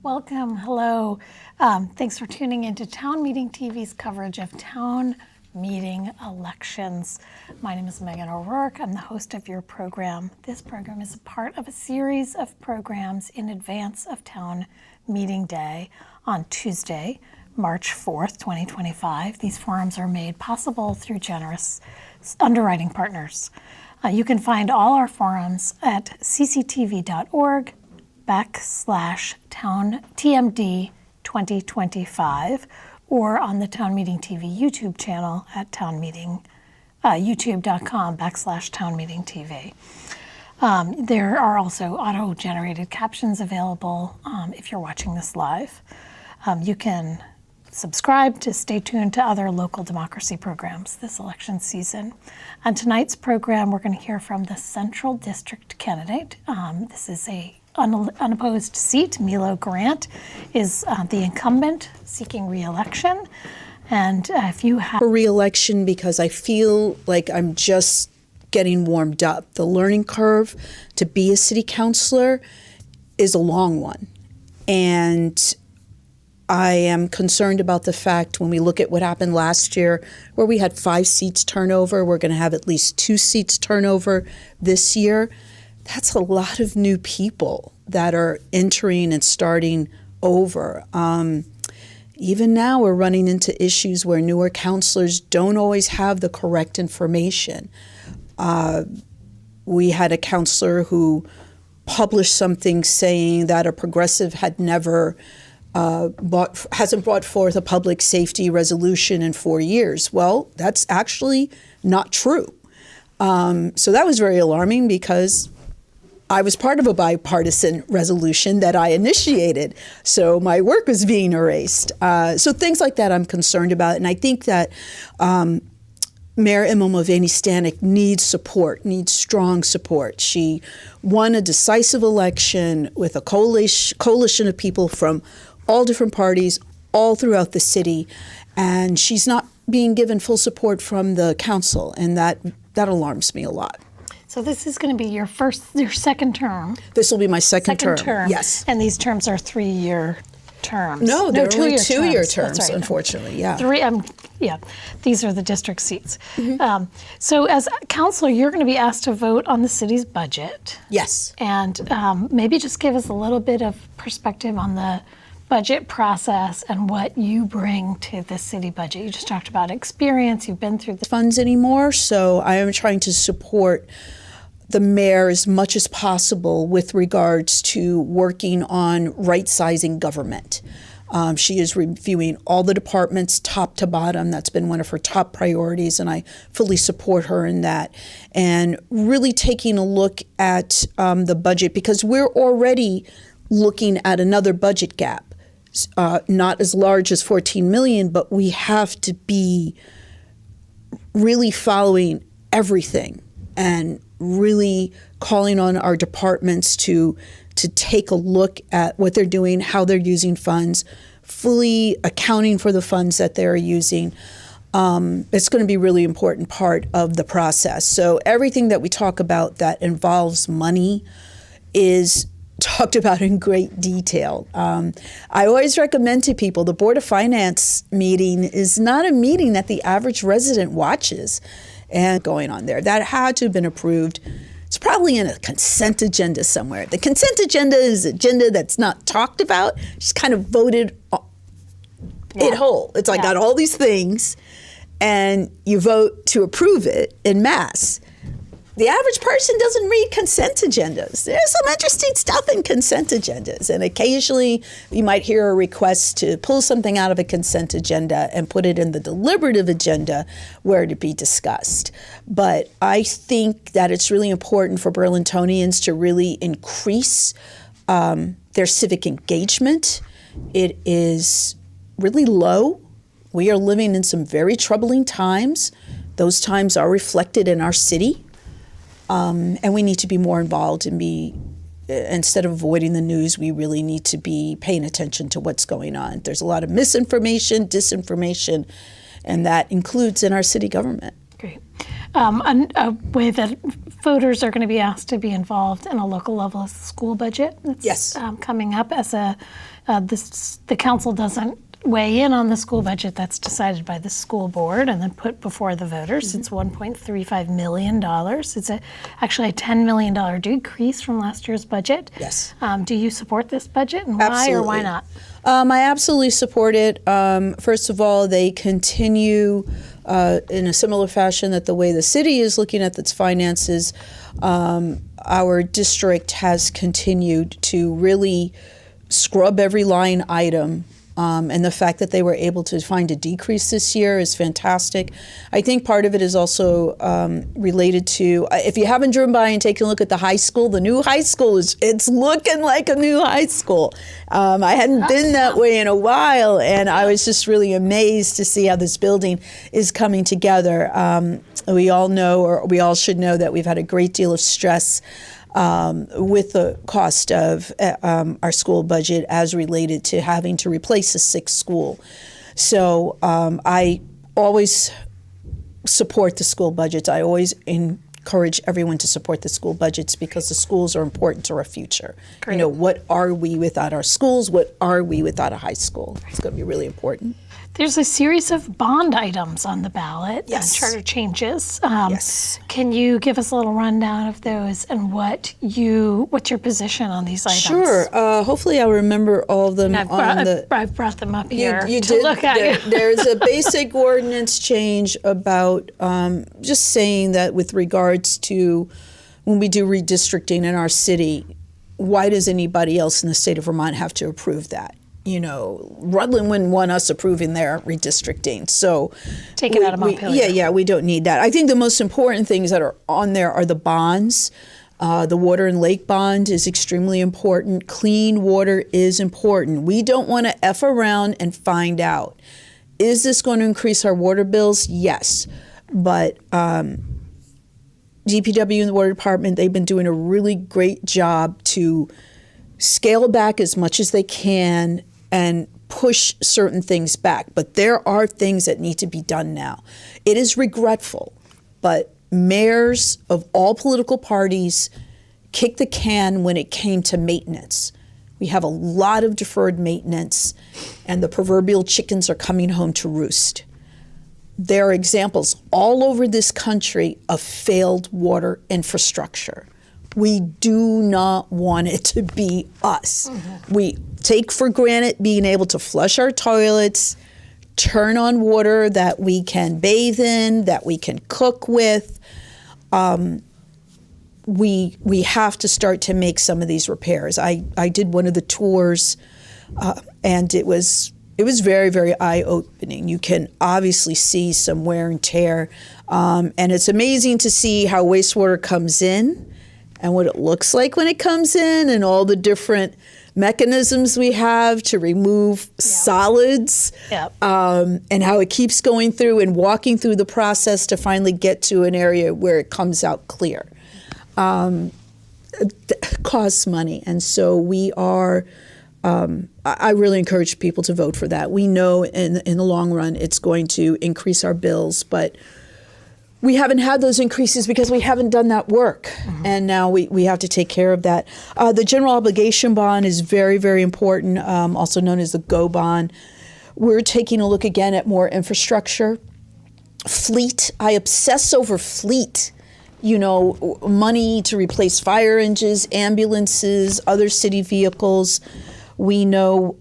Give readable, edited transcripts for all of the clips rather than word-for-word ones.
welcome, hello. Thanks for tuning into Town Meeting TV's coverage of town meeting elections. My name is Megan O'Rourke. I'm the host of your program. This program is a part of a series of programs in advance of Town Meeting Day on Tuesday, March 4th, 2025. These forums are made possible through generous underwriting partners. You can find all our forums at cctv.org/TMD 2025 or on the Town Meeting TV YouTube channel at youtube.com/townmeetingtv. There are also auto-generated captions available if you're watching this live. You can subscribe to stay tuned to other local democracy programs this election season. On tonight's program, we're going to hear from the Central District candidate. This is a unopposed seat. Milo Grant is the incumbent seeking re-election. And if you have a re-election, because I feel like I'm just getting warmed up. The learning curve to be a city councilor is a long one. And I am concerned about the fact when we look at what happened last year, where we had 5 seats turnover, we're going to have at least 2 seats turnover this year. That's a lot of new people that are entering and starting over. Even now, we're running into issues where newer counselors don't always have the correct information. We had a counselor who published something saying that a progressive had never hasn't brought forth a public safety resolution in 4 years. Well, that's actually not true. So that was very alarming because I was part of a bipartisan resolution that I initiated. So my work was being erased. So things like that I'm concerned about. And I think that Mayor Emma Mulvaney-Stanek needs support, needs strong support. She won a decisive election with a coalition of people from all different parties, all throughout the city, and she's not being given full support from the council, and that alarms me a lot. So this is going to be your second term. This will be my second term. Yes. And these terms are 3-year terms. No, they're only 2-year terms, That's right. Unfortunately. Yeah. These are the district seats. Mm-hmm. So as a councilor, you're going to be asked to vote on the city's budget. Yes. And maybe just give us a little bit of perspective on the budget process and what you bring to the city budget. You just talked about experience. You've been through the funds anymore, so I am trying to support the mayor as much as possible with regards to working on right-sizing government. She is reviewing all the departments top to bottom. That's been one of her top priorities, and I fully support her in that. And really taking a look at the budget, because we're already looking at another budget gap. Not as large as 14 million, but we have to be really following everything and really calling on our departments to take a look at what they're doing, how they're using funds, fully accounting for the funds that they're using. It's going to be a really important part of the process. So everything that we talk about that involves money is talked about in great detail. I always recommend to people the Board of Finance meeting is not a meeting that the average resident watches and going on there. That had to have been approved. It's probably in a consent agenda somewhere. The consent agenda is an agenda that's not talked about, just kind of voted in whole. It's like got all these things and you vote to approve it in mass. The average person doesn't read consent agendas. There's some interesting stuff in consent agendas. And occasionally you might hear a request to pull something out of a consent agenda and put it in the deliberative agenda where to be discussed. But I think that it's really important for Burlingtonians to really increase their civic engagement. It is really low. We are living in some very troubling times. Those times are reflected in our city. And we need to be more involved and instead of avoiding the news, we really need to be paying attention to what's going on. There's a lot of misinformation, disinformation, and that includes in our city government. Great. A way that voters are going to be asked to be involved in a local level as the school budget. It's, Yes. coming up as the council doesn't weigh in on the school budget. That's decided by the school board and then put before the voters. It's $1.35 million. It's actually a $10 million decrease from last year's budget. Yes. Do you support this budget, and why or why not? I absolutely support it. First of all, they continue in a similar fashion that the way the city is looking at its finances, our district has continued to really scrub every line item. And the fact that they were able to find a decrease this year is fantastic. I think part of it is also related to, if you haven't driven by and taken a look at the high school, the new high school it's looking like a new high school. I hadn't been that way in a while, and I was just really amazed to see how this building is coming together. We all know, or we all should know, that we've had a great deal of stress with the cost of our school budget as related to having to replace a sick school. So I always support the school budgets. I always encourage everyone to support the school budgets because the schools are important to our future. Great. You know, what are we without our schools? What are we without a high school? It's going to be really important. There's a series of bond items on the ballot. Yes. Charter changes. Yes. Can you give us a little rundown of those and what's your position on these items? Sure. Hopefully I'll remember all of them. I've brought them up here You to did. look at. There's a basic ordinance change about just saying that with regards to when we do redistricting in our city, why does anybody else in the state of Vermont have to approve that? You know, Rutland wouldn't want us approving their redistricting. So Take it out of Montpelier. Yeah, we don't need that. I think the most important things that are on there are the bonds. The water and lake bond is extremely important. Clean water is important. We don't want to F around and find out. Is this going to increase our water bills? Yes. But DPW and the water department, they've been doing a really great job to scale back as much as they can and push certain things back. But there are things that need to be done now. It is regretful, but mayors of all political parties kicked the can when it came to maintenance. We have a lot of deferred maintenance, and the proverbial chickens are coming home to roost. There are examples all over this country of failed water infrastructure. We do not want it to be us. Mm-hmm. We take for granted being able to flush our toilets, turn on water that we can bathe in, that we can cook with. We have to start to make some of these repairs. I did one of the tours, and it was very, very eye-opening. You can obviously see some wear and tear, and it's amazing to see how wastewater comes in and what it looks like when it comes in, and all the different mechanisms we have to remove solids, and how it keeps going through and walking through the process to finally get to an area where it comes out clear. It costs money, and so we are, I really encourage people to vote for that. We know in the long run it's going to increase our bills, but we haven't had those increases because we haven't done that work. Mm-hmm. And now we have to take care of that. The general obligation bond is very, very important, also known as the GO bond. We're taking a look again at more infrastructure. Fleet, I obsess over fleet. You know, money to replace fire engines, ambulances, other city vehicles. We know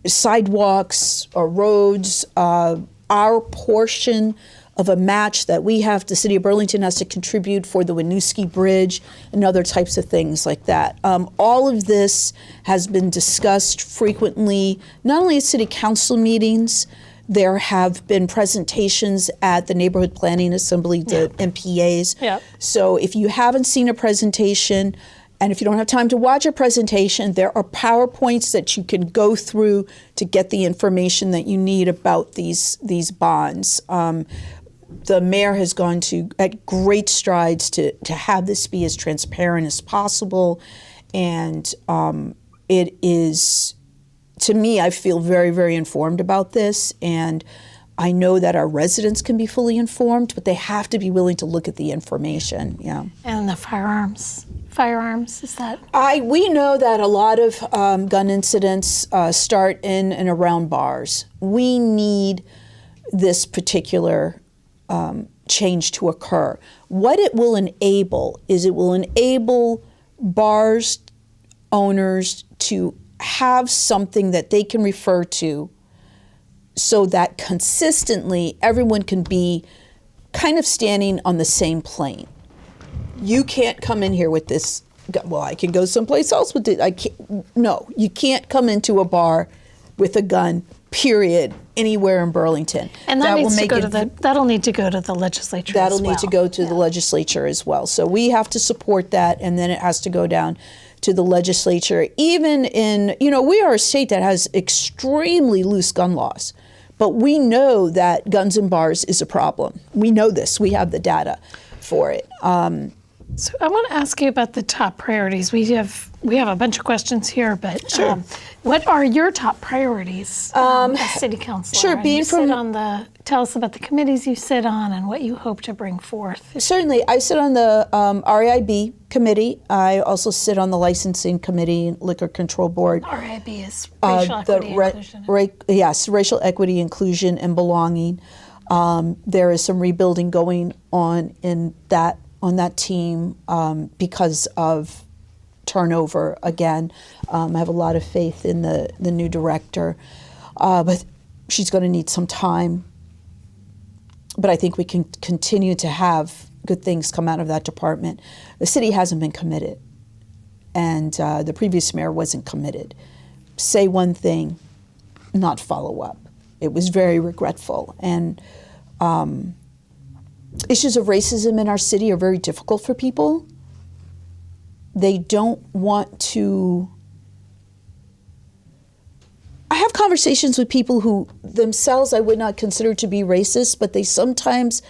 sidewalks or roads, our portion of a match that we have, the city of Burlington has to contribute for the Winooski Bridge and other types of things like that. All of this has been discussed frequently, not only at city council meetings. There have been presentations at the Neighborhood Planning Assembly, the MPAs. Yep. So if you haven't seen a presentation, and if you don't have time to watch a presentation, there are PowerPoints that you can go through to get the information that you need about these bonds. The mayor has gone at great strides to have this be as transparent as possible. And it is, to me, I feel very, very informed about this. And I know that our residents can be fully informed, but they have to be willing to look at the information. Yeah. And the firearms, is that? We know that a lot of gun incidents start in and around bars. We need this particular change to occur. What it will enable is it will enable bars owners to have something that they can refer to so that consistently everyone can be kind of standing on the same plane. You can't come in here with this, well, I can go someplace else with it. No, you can't come into a bar with a gun, period, anywhere in Burlington. And that'll need to go to the legislature That'll as well. need to go to the legislature as well. So we have to support that, and then it has to go down to the legislature. Even in, we are a state that has extremely loose gun laws, but we know that guns in bars is a problem. We know this. We have the data for it. So I want to ask you about the top priorities. We have a bunch of questions here, but Sure. What are your top priorities as city councilor? Sure, And tell us about the committees you sit on and what you hope to bring forth. Certainly. I sit on the RIB committee. I also sit on the licensing committee and liquor control board. RIB is racial equity inclusion. Yes, racial equity, inclusion, and belonging. There is some rebuilding going on on that team because of turnover again. I have a lot of faith in the new director, but she's going to need some time. But I think we can continue to have good things come out of that department. The city hasn't been committed, and the previous mayor wasn't committed. Say one thing, not follow up. It was very regretful. And issues of racism in our city are very difficult for people. They don't want to. I have conversations with people who themselves I would not consider to be racist, but they sometimes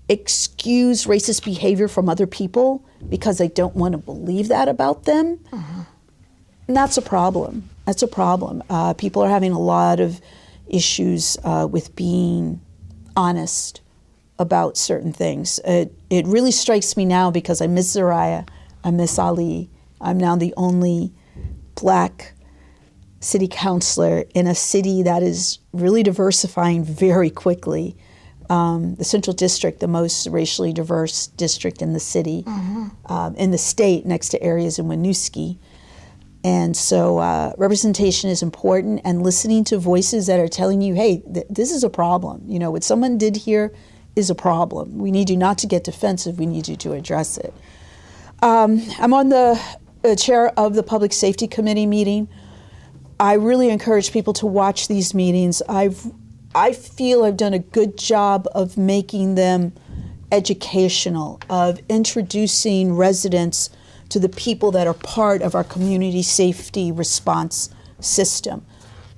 excuse racist behavior from other people because they don't want to believe that about them. Mm-hmm. And that's a problem. That's a problem. People are having a lot of issues with being honest about certain things. It really strikes me now because I miss Zariah, I miss Ali. I'm now the only Black city councilor in a city that is really diversifying very quickly. The Central District, the most racially diverse district in the city, in the state, next to areas in Winooski. And so representation is important, and listening to voices that are telling you, hey, this is a problem. What someone did here is a problem. We need you not to get defensive. We need you to address it. I'm on the chair of the Public Safety Committee meeting. I really encourage people to watch these meetings. I feel I've done a good job of making them educational, of introducing residents to the people that are part of our community safety response system.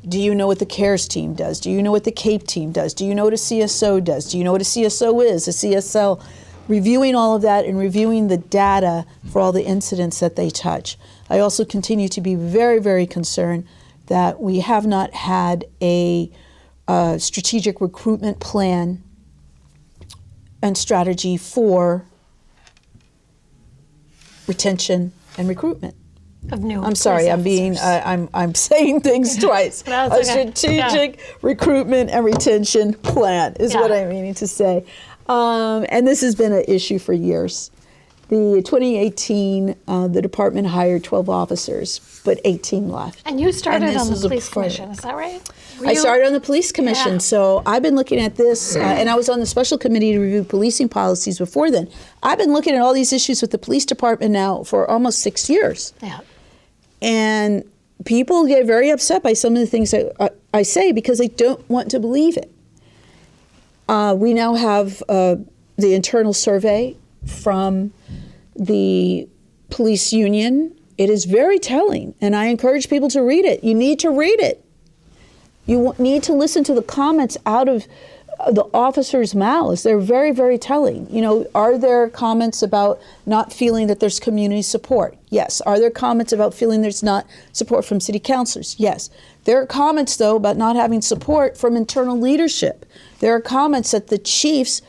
Do you know what the CARES team does? Do you know what the CAPE team does? Do you know what a CSO does? Do you know what a CSO is, a CSL? Reviewing all of that and reviewing the data for all the incidents that they touch. I also continue to be very, very concerned that we have not had a strategic recruitment plan and strategy for retention and recruitment. Of new I'm sorry, I'm saying things twice. No, a it's okay. strategic recruitment and retention plan is what I'm meaning to say. And this has been an issue for years. The 2018, the department hired 12 officers, but 18 left. And you started on the police commission, is that right? I started on the police commission, so I've been looking at this, and I was on the special committee to review policing policies before then. I've been looking at all these issues with the police department now for almost 6 years. Yeah. And people get very upset by some of the things that I say because they don't want to believe it. We now have the internal survey from the police union. It is very telling, and I encourage people to read it. You need to read it. You need to listen to the comments out of the officers' mouths. They're very, very telling. You know, are there comments about not feeling that there's community support? Yes. Are there comments about feeling there's not support from city councilors? Yes. There are comments, though, about not having support from internal leadership. There are comments that the chiefs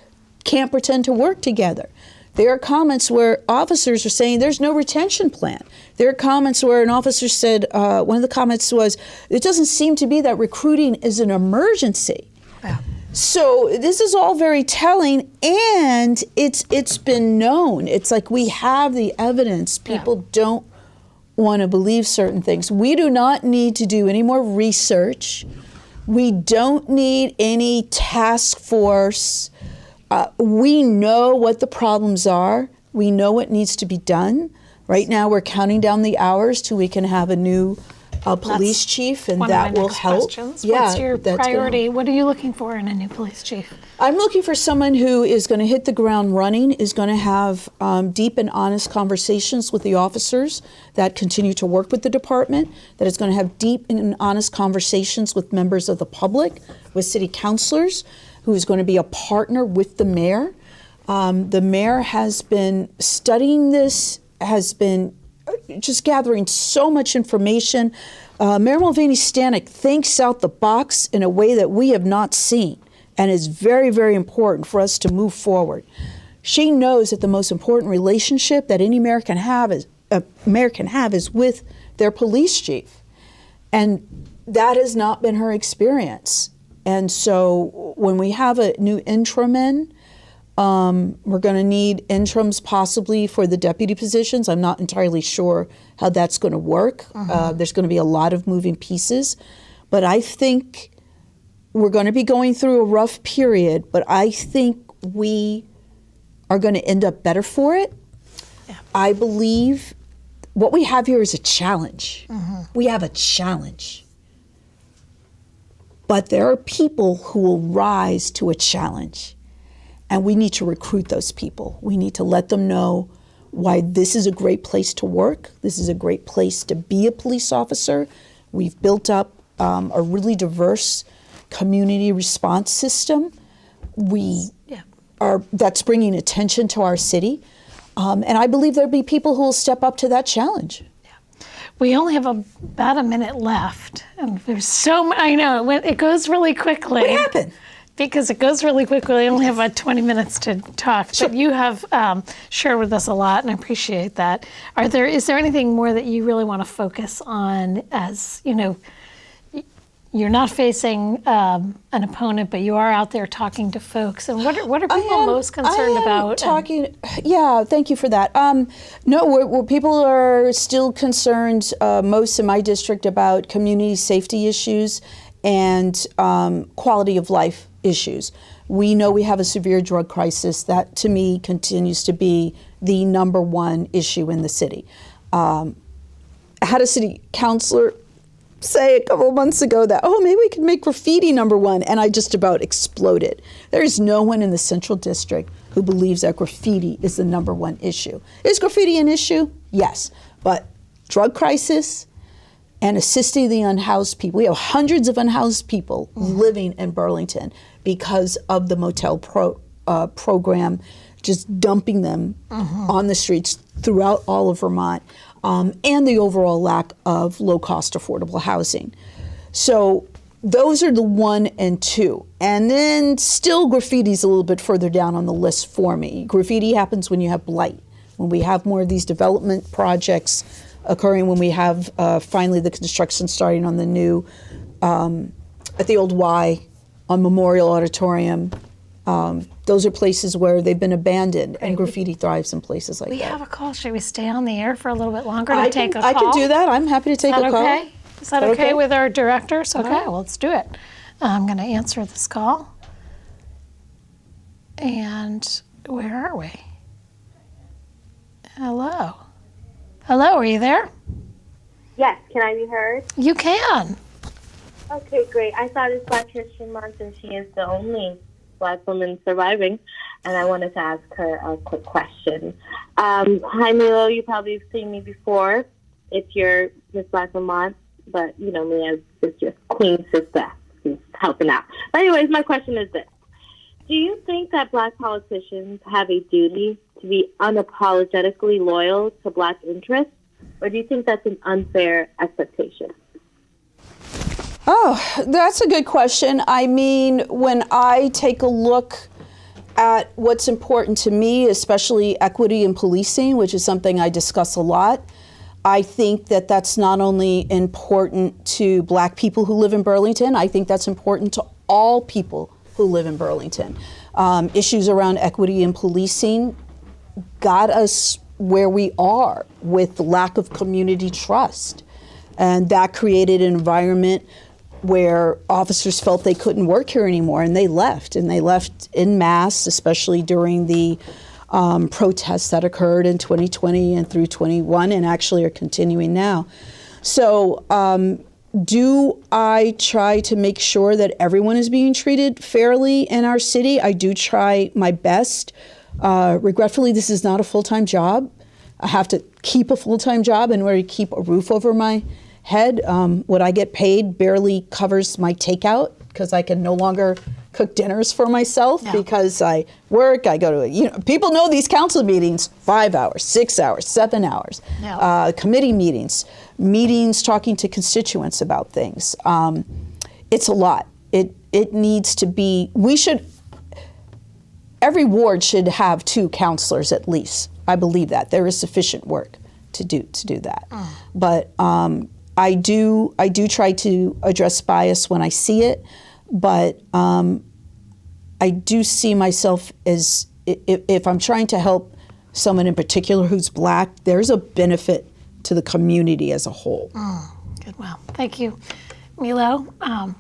can't pretend to work together. There are comments where officers are saying there's no retention plan. There are comments where an officer said, one of the comments was, it doesn't seem to be that recruiting is an emergency. Yeah. So this is all very telling, and it's been known. It's like we have the evidence. People don't want to believe certain things. We do not need to do any more research. We don't need any task force. We know what the problems are. We know what needs to be done. Right now, we're counting down the hours till we can have a new police chief, and that will help. Questions. What's your priority? What are you looking for in a new police chief? I'm looking for someone who is going to hit the ground running, is going to have deep and honest conversations with the officers that continue to work with the department, that is going to have deep and honest conversations with members of the public, with city councilors, who is going to be a partner with the mayor. The mayor has been studying this, has been just gathering so much information. Mayor Mulvaney-Stanek thinks out the box in a way that we have not seen, and is very, very important for us to move forward. She knows that the most important relationship that any mayor can have is with their police chief, and that has not been her experience. And so when we have a new interim in, we're going to need interims possibly for the deputy positions. I'm not entirely sure how that's going to work. There's going to be a lot of moving pieces. But I think we're going to be going through a rough period, but I think we are going to end up better for it. Yeah. I believe what we have here is a challenge. We have a challenge. But there are people who will rise to a challenge. And we need to recruit those people. We need to let them know why this is a great place to work. This is a great place to be a police officer. We've built up a really diverse community response system. That's bringing attention to our city. And I believe there'll be people who will step up to that challenge. We only have about a minute left. And there's I know, it goes really quickly. What happened? Because it goes really quickly. We only have about 20 minutes to talk. Sure. But you have shared with us a lot, and I appreciate that. Is there anything more that you really want to focus on, as, you know, you're not facing an opponent, but you are out there talking to folks. And what are people most concerned about? Yeah, thank you for that. No, people are still concerned, most in my district, about community safety issues and quality of life issues. We know we have a severe drug crisis. That, to me, continues to be the number one issue in the city. I had a city councilor say a couple of months ago that, maybe we could make graffiti number one, and I just about exploded. There is no one in the Central District who believes that graffiti is the number one issue. Is graffiti an issue? Yes, but drug crisis and assisting the unhoused people. We have hundreds of unhoused people living in Burlington because of the motel program, just dumping them on the streets throughout all of Vermont. And the overall lack of low-cost affordable housing. So those are the 1 and 2. And then still graffiti's a little bit further down on the list for me. Graffiti happens when you have blight, when we have more of these development projects occurring, when we have finally the construction starting on the new, at the old Y, on Memorial Auditorium. Those are places where they've been abandoned, and graffiti thrives in places like that. We have a call. Should we stay on the air for a little bit longer to take a call? I can do that. I'm happy to take a call. Okay? Is that okay with our directors? Okay, well, let's do it. I'm going to answer this call. And where are we? Hello. Hello, are you there? Yes, can I be heard? You can. Okay, great. I thought it's Black History Month, and she is the only Black woman surviving, and I wanted to ask her a quick question. Hi, Milo. You probably have seen me before. It's your Miss Black Vermont, but you know me as just Queen Sister who's helping out. But anyways, my question is this. Do you think that Black politicians have a duty to be unapologetically loyal to Black interests, or do you think that's an unfair expectation? Oh, that's a good question. I mean, when I take a look at what's important to me, especially equity and policing, which is something I discuss a lot, I think that that's not only important to Black people who live in Burlington, I think that's important to all people who live in Burlington. Issues around equity and policing got us where we are with lack of community trust. And that created an environment where officers felt they couldn't work here anymore, and they left en masse, especially during the protests that occurred in 2020 and through 21 and actually are continuing now. So do I try to make sure that everyone is being treated fairly in our city? I do try my best. Regretfully, this is not a full-time job. I have to keep a full-time job in order to keep a roof over my head. What I get paid barely covers my takeout because I can no longer cook dinners for myself because I work, I go to, people know these council meetings, 5 hours, 6 hours, 7 hours, committee meetings talking to constituents about things. It's a lot. It needs to be, every ward should have 2 counselors at least. I believe that. There is sufficient work to do that. But I do try to address bias when I see it, but I do see myself as, if I'm trying to help someone in particular who's Black, there's a benefit to the community as a whole. Good. Well, thank you, Milo,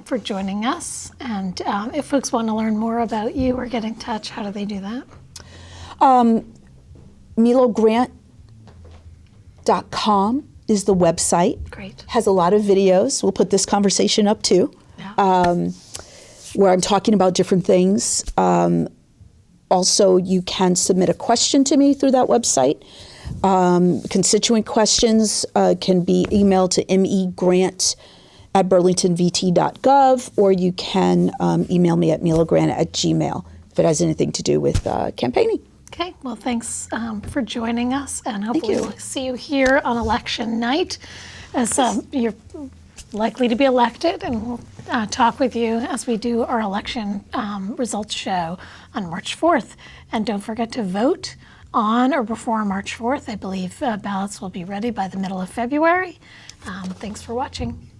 for joining us. And if folks want to learn more about you or get in touch, how do they do that? MiloGrant.com is the website. Great. Has a lot of videos. We'll put this conversation up too, where I'm talking about different things. Also, you can submit a question to me through that website. Constituent questions can be emailed to megrant@burlingtonvt.gov, or you can email me at milogrant@gmail if it has anything to do with campaigning. Okay, well, thanks for joining us, and hopefully we'll see you here on election night as you're likely to be elected, and we'll talk with you as we do our election results show on March 4th. And don't forget to vote on or before March 4th. I believe ballots will be ready by the middle of February. Thanks for watching.